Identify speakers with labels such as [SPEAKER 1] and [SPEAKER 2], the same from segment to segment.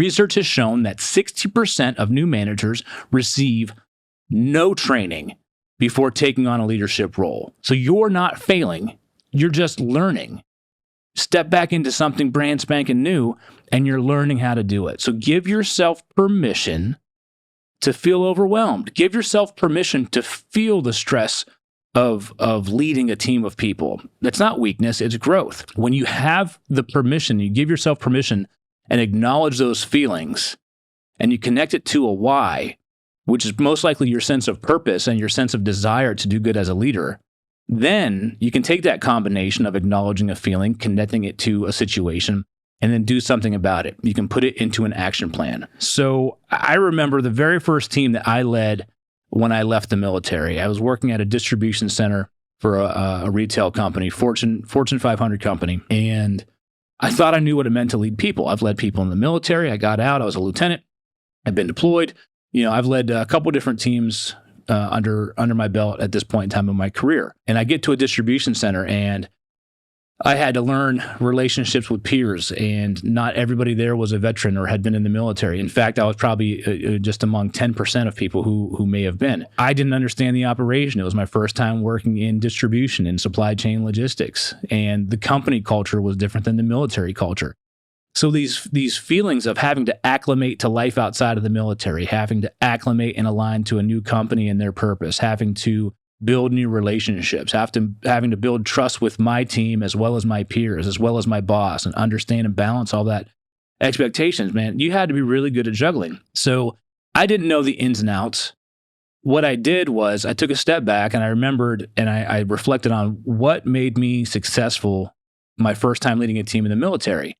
[SPEAKER 1] Research has shown that 60% of new managers receive no training before taking on a leadership role. So you're not failing, you're just learning. Step back into something brand spanking new and you're learning how to do it. So give yourself permission to feel overwhelmed. Give yourself permission to feel the stress of leading a team of people. That's not weakness, it's growth. When you have the permission, you give yourself permission and acknowledge those feelings and you connect it to a why, which is most likely your sense of purpose and your sense of desire to do good as a leader, then you can take that combination of acknowledging a feeling, connecting it to a situation, and then do something about it. You can put it into an action plan. So I remember the very first team that I led when I left the military. I was working at a distribution center for a retail company, Fortune 500 company, and I thought I knew what it meant to lead people. I've led people in the military. I got out. I was a lieutenant. I've been deployed. I've led a couple different teams under my belt at this point in time in my career. And I get to a distribution center and I had to learn relationships with peers, and not everybody there was a veteran or had been in the military. In fact, I was probably just among 10% of people who may have been. I didn't understand the operation. It was my first time working in distribution and supply chain logistics, and the company culture was different than the military culture. So these feelings of having to acclimate to life outside of the military, having to acclimate and align to a new company and their purpose, having to build new relationships, having to build trust with my team as well as my peers, as well as my boss, and understand and balance all that expectations, man, you had to be really good at juggling. So I didn't know the ins and outs. What I did was I took a step back and I remembered and I reflected on what made me successful my first time leading a team in the military.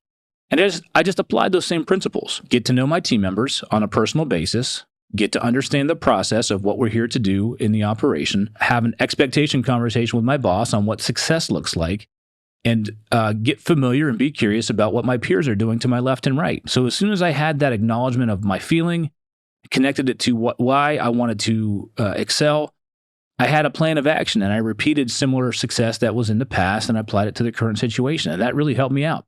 [SPEAKER 1] And I just applied those same principles. Get to know my team members on a personal basis, get to understand the process of what we're here to do in the operation, have an expectation conversation with my boss on what success looks like, and get familiar and be curious about what my peers are doing to my left and right. So as soon as I had that acknowledgement of my feeling, connected it to why I wanted to excel, I had a plan of action and I repeated similar success that was in the past and I applied it to the current situation. And that really helped me out.